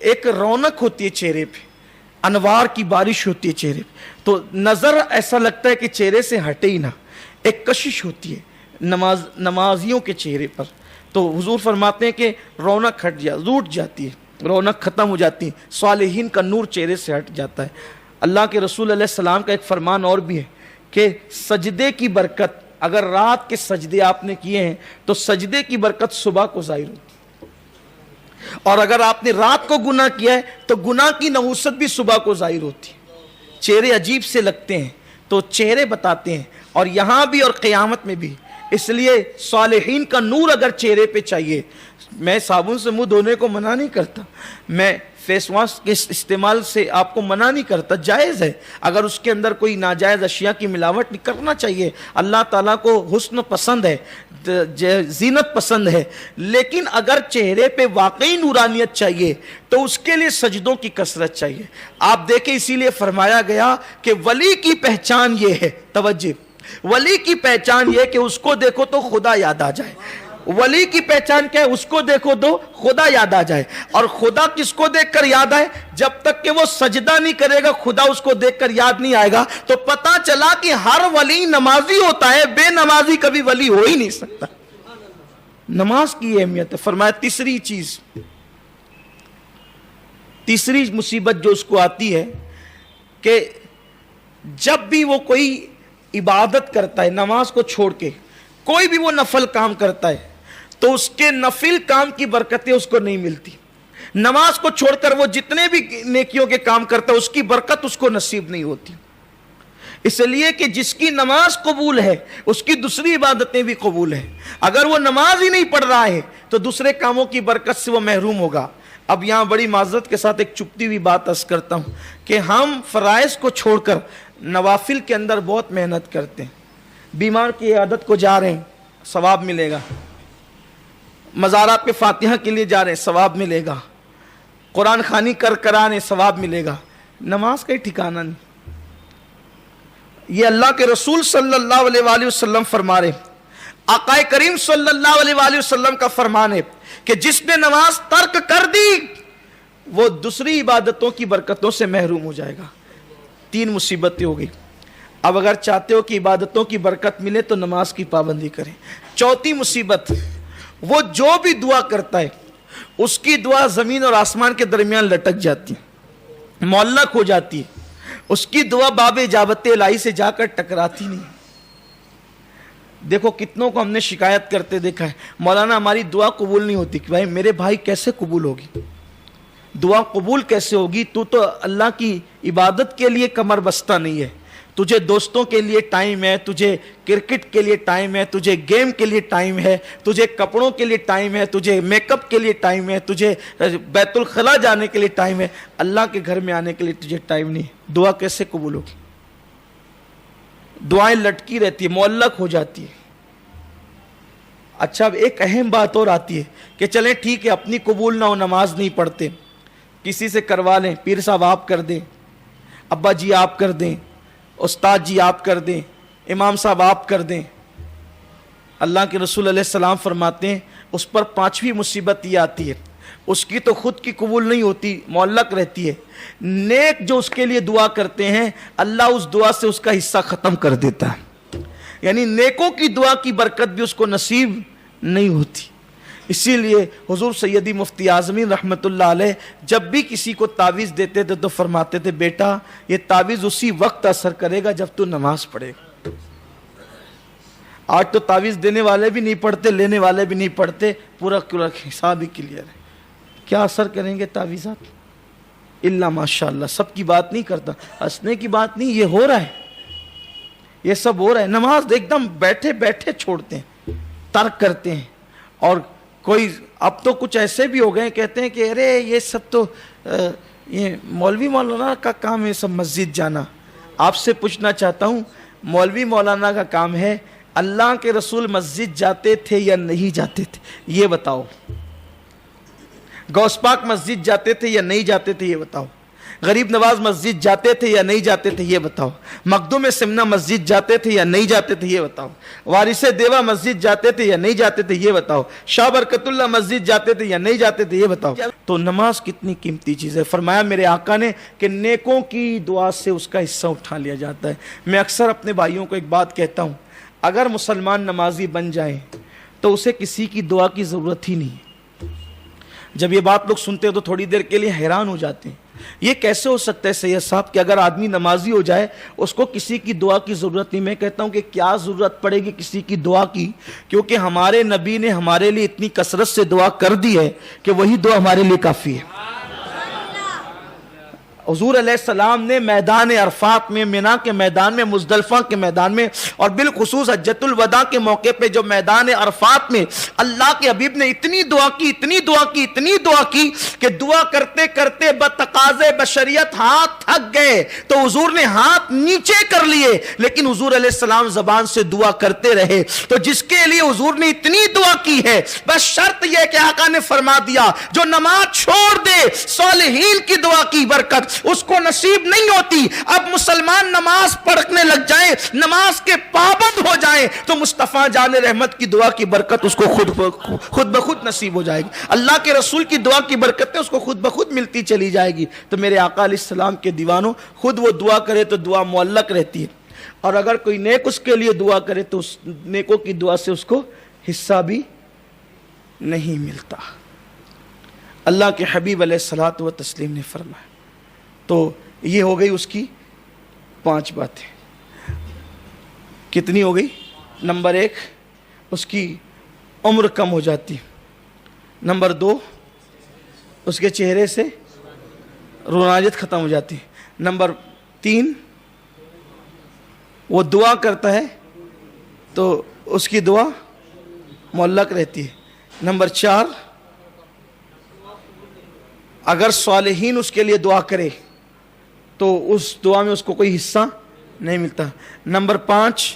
ایک رونق ہوتی ہے چہرے پہ, انوار کی بارش ہوتی ہے چہرے پہ, تو نظر ایسا لگتا ہے کہ چہرے سے ہٹے ہی نہ. ایک کشش ہوتی ہے نمازیوں کے چہرے پر, تو حضور فرماتے ہیں کہ رونق روٹ جاتی ہے, رونق ختم ہو جاتی ہے, صالحین کا نور چہرے سے ہٹ جاتا ہے. اللہ کے رسول علیہ السلام کا ایک فرمان اور بھی ہے کہ سجدے کی برکت, اگر رات کے سجدے آپ نے کیے ہیں تو سجدے کی برکت صبح کو ظاہر ہوتی ہے, اور اگر آپ نے رات کو گناہ کیا ہے تو گناہ کی نحوست بھی صبح کو ظاہر ہوتی ہے. چہرے عجیب سے لگتے ہیں, تو چہرے بتاتے ہیں, اور یہاں بھی اور قیامت میں بھی. اس لیے صالحین کا نور اگر چہرے پہ چاہیے, میں صابن سے منہ دھونے کو منع نہیں کرتا, میں فیس واش کے استعمال سے آپ کو منع نہیں کرتا, جائز ہے. اگر اس کے اندر کوئی ناجائز اشیاء کی ملاوٹ نہیں کرنا چاہیے. اللہ تعالیٰ کو حسن پسند ہے, زینت پسند ہے, لیکن اگر چہرے پہ واقعی نورانیت چاہیے تو اس کے لیے سجدوں کی کثرت چاہیے. آپ دیکھیں اسی لیے فرمایا گیا کہ ولی کی پہچان یہ ہے, توجہ, ولی کی پہچان یہ کہ اس کو دیکھو تو خدا یاد آ جائے. ولی کی پہچان کیا ہے؟ اس کو دیکھو تو خدا یاد آ جائے. اور خدا کس کو دیکھ کر یاد آئے؟ جب تک کہ وہ سجدہ نہیں کرے گا خدا اس کو دیکھ کر یاد نہیں آئے گا. تو پتا چلا کہ ہر ولی نمازی ہوتا ہے, بے نمازی کبھی ولی ہو ہی نہیں سکتا. نماز کی اہمیت ہے. فرمایا تیسری چیز, تیسری مصیبت جو اس کو آتی ہے کہ جب بھی وہ کوئی عبادت کرتا ہے, نماز کو چھوڑ کے کوئی بھی وہ نفل کام کرتا ہے, تو اس کے نفل کام کی برکتیں اس کو نہیں ملتی. نماز کو چھوڑ کر وہ جتنے بھی نیکیوں کے کام کرتا ہے اس کی برکت اس کو نصیب نہیں ہوتی. اس لیے کہ جس کی نماز قبول ہے اس کی دوسری عبادتیں بھی قبول ہیں. اگر وہ نماز ہی نہیں پڑھ رہا ہے تو دوسرے کاموں کی برکت سے وہ محروم ہوگا. اب یہاں بڑی معذرت کے ساتھ ایک چپتی ہوئی بات عرض کرتا ہوں کہ ہم فرائض کو چھوڑ کر نوافل کے اندر بہت محنت کرتے ہیں. بیمار کی عیادت کو جا رہے ہیں, ثواب ملے گا. مزارات پہ فاتحہ کے لیے جا رہے ہیں, ثواب ملے گا. قرآن خوانی کرانے, ثواب ملے گا. نماز کا ہی ٹھکانہ نہیں. یہ اللہ کے رسول صلی اللہ علیہ وآلہ وسلم فرما رہے, آقا کریم صلی اللہ علیہ وآلہ وسلم کا فرمان ہے کہ جس نے نماز ترک کر دی وہ دوسری عبادتوں کی برکتوں سے محروم ہو جائے گا. 3 مصیبتیں ہو گئی. اب اگر چاہتے ہو کہ عبادتوں کی برکت ملے تو نماز کی پابندی کریں. چوتھی مصیبت, وہ جو بھی دعا کرتا ہے اس کی دعا زمین اور آسمان کے درمیان لٹک جاتی ہے, معلق ہو جاتی ہے. اس کی دعا باب اجابت الہی سے جا کر ٹکراتی نہیں. دیکھو کتنوں کو ہم نے شکایت کرتے دیکھا ہے, مولانا ہماری دعا قبول نہیں ہوتی. کہ بھائی میرے بھائی کیسے قبول ہوگی, دعا قبول کیسے ہوگی؟ تو اللہ کی عبادت کے لیے کمر بستہ نہیں ہے. تجھے دوستوں کے لیے ٹائم ہے, تجھے کرکٹ کے لیے ٹائم ہے, تجھے گیم کے لیے ٹائم ہے, تجھے کپڑوں کے لیے ٹائم ہے, تجھے میک اپ کے لیے ٹائم ہے, تجھے بیت الخلا جانے کے لیے ٹائم ہے. اللہ کے گھر میں آنے کے لیے تجھے ٹائم نہیں. دعا کیسے قبول ہوگی؟ دعائیں لٹکی رہتی ہے, معلق ہو جاتی ہے. اچھا اب ایک اہم بات اور آتی ہے کہ چلیں ٹھیک ہے اپنی قبول نہ ہو, نماز نہیں پڑھتے, کسی سے کروا لیں, پیر صاحب آپ کر دیں, ابا جی آپ کر دیں, استاد جی آپ کر دیں, امام صاحب آپ کر دیں. اللہ کے رسول علیہ السلام فرماتے ہیں اس پر 5ویں مصیبت یہ آتی ہے, اس کی تو خود کی قبول نہیں ہوتی, معلق رہتی ہے. نیک جو اس کے لیے دعا کرتے ہیں اللہ اس دعا سے اس کا حصہ ختم کر دیتا ہے. یعنی نیکوں کی دعا کی برکت بھی اس کو نصیب نہیں ہوتی. اسی لیے حضور سیدی مفتی اعظمین رحمت اللہ علیہ جب بھی کسی کو تعویذ دیتے تھے تو فرماتے تھے بیٹا یہ تعویذ اسی وقت اثر کرے گا جب تو نماز پڑھے گا. آج تو تعویذ دینے والے بھی نہیں پڑھتے, لینے والے بھی نہیں پڑھتے, پورا حساب ہی کلیئر ہے. کیا اثر کریں گے تعویذات؟ اللہ ماشاءاللہ. سب کی بات نہیں کرتا, ہنسنے کی بات نہیں, یہ ہو رہا ہے, یہ سب ہو رہا ہے. نماز ایک دم بیٹھے بیٹھے چھوڑتے ہیں, ترک کرتے ہیں. اور کوئی اب تو کچھ ایسے بھی ہو گئے کہتے ہیں کہ ارے یہ سب تو یہ مولوی مولانا کا کام ہے سب مسجد جانا. آپ سے پوچھنا چاہتا ہوں مولوی مولانا کا کام ہے, اللہ کے رسول مسجد جاتے تھے یا نہیں جاتے تھے یہ بتاؤ. غوث پاک مسجد جاتے تھے یا نہیں جاتے تھے یہ بتاؤ. غریب نواز مسجد جاتے تھے یا نہیں جاتے تھے یہ بتاؤ، مخدوم سمنہ مسجد جاتے تھے یا نہیں جاتے تھے یہ بتاؤ، وارث دیوا مسجد جاتے تھے یا نہیں جاتے تھے یہ بتاؤ، شاہ برکت اللہ مسجد جاتے تھے یا نہیں جاتے تھے یہ بتاؤ۔ تو نماز کتنی قیمتی چیز ہے۔ فرمایا میرے آقا نے کہ نیکوں کی دعا سے اس کا حصہ اٹھا لیا جاتا ہے۔ میں اکثر اپنے بھائیوں کو ایک بات کہتا ہوں، اگر مسلمان نمازی بن جائیں تو اسے کسی کی دعا کی ضرورت ہی نہیں ہے۔ جب یہ بات لوگ سنتے ہیں تو تھوڑی دیر کے لیے حیران ہو جاتے ہیں، یہ کیسے ہو سکتا ہے سید صاحب کہ اگر آدمی نمازی ہو جائے اس کو کسی کی دعا کی ضرورت نہیں۔ میں کہتا ہوں کہ کیا ضرورت پڑے گی کسی کی دعا کی، کیونکہ ہمارے نبی نے ہمارے لیے اتنی کثرت سے دعا کر دی ہے کہ وہی دعا ہمارے لیے کافی ہے۔ حضور علیہ السلام نے میدان عرفات میں، منی کے میدان میں، مزدلفہ کے میدان میں، اور بالخصوص حجۃ الوداع کے موقع پہ جو میدان عرفات میں اللہ کے حبیب نے اتنی دعا کی، اتنی دعا کی، اتنی دعا کی کہ دعا کرتے کرتے بتقاضے بشریت ہاتھ تھک گئے تو حضور نے ہاتھ نیچے کر لیے، لیکن حضور علیہ السلام زبان سے دعا کرتے رہے۔ تو جس کے لیے حضور نے اتنی دعا کی ہے، بس شرط یہ کہ آقا نے فرما دیا جو نماز چھوڑ دے صالحین کی دعا کی برکت اس کو نصیب نہیں ہوتی۔ اب مسلمان نماز پڑھنے لگ جائیں، نماز کے پابند ہو جائیں تو مصطفیٰ جان رحمت کی دعا کی برکت اس کو خود بخود نصیب ہو جائے گی۔ اللہ کے رسول کی دعا کی برکتیں اس کو خود بخود ملتی چلی جائے گی۔ تو میرے آقا علیہ السلام کے دیوانوں، خود وہ دعا کرے تو دعا معلق رہتی ہے، اور اگر کوئی نیک اس کے لیے دعا کرے تو اس نیکوں کی دعا سے اس کو حصہ بھی نہیں ملتا۔ اللہ کے حبیب علیہ الصلوۃ والتسلیم نے فرمایا۔ تو یہ ہو گئی اس کی 5 باتیں۔ کتنی ہو گئی؟ نمبر 1 اس کی عمر کم ہو جاتی، نمبر 2 اس کے چہرے سے روناجت ختم ہو جاتی، نمبر 3 وہ دعا کرتا ہے تو اس کی دعا معلق رہتی ہے، نمبر 4 اگر صالحین اس کے لیے دعا کرے تو اس دعا میں اس کو کوئی حصہ نہیں ملتا، نمبر 5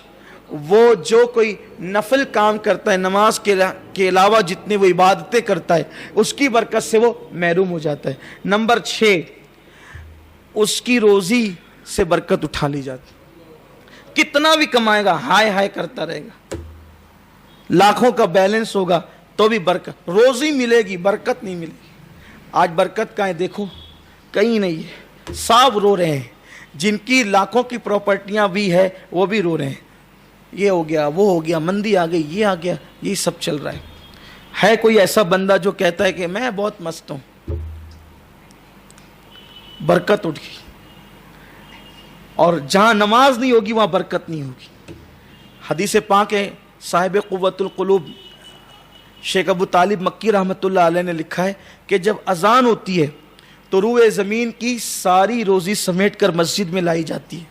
وہ جو کوئی نفل کام کرتا ہے، نماز کے علاوہ جتنی وہ عبادتیں کرتا ہے اس کی برکت سے وہ محروم ہو جاتا ہے، نمبر 6 اس کی روزی سے برکت اٹھا لی جاتی، کتنا بھی کمائے گا ہائے ہائے کرتا رہے گا، لاکھوں کا بیلنس ہوگا تو بھی برکت، روزی ملے گی برکت نہیں ملے گی۔ آج برکت کہاں ہے؟ دیکھو کہیں نہیں ہے، سب رو رہے ہیں، جن کی لاکھوں کی پراپرٹیاں بھی ہے وہ بھی رو رہے ہیں، یہ ہو گیا وہ ہو گیا، مندی آ گئی، یہ آ گیا، یہ سب چل رہا ہے کوئی ایسا بندہ جو کہتا ہے کہ میں بہت مست ہوں؟ برکت اٹھ گئی، اور جہاں نماز نہیں ہوگی وہاں برکت نہیں ہوگی۔ حدیث پاک ہے، صاحب قوت القلوب شیخ ابو طالب مکی رحمۃ اللہ علیہ نے لکھا ہے کہ جب اذان ہوتی ہے تو روئے زمین کی ساری روزی سمیٹ کر مسجد میں لائی جاتی ہے۔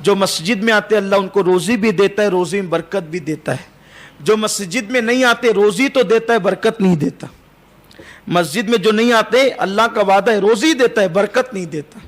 جو مسجد میں آتے اللہ ان کو روزی بھی دیتا ہے، روزی میں برکت بھی دیتا ہے۔ جو مسجد میں نہیں آتے روزی تو دیتا ہے، برکت نہیں دیتا۔ مسجد میں جو نہیں آتے اللہ کا وعدہ ہے روزی دیتا ہے، برکت نہیں دیتا۔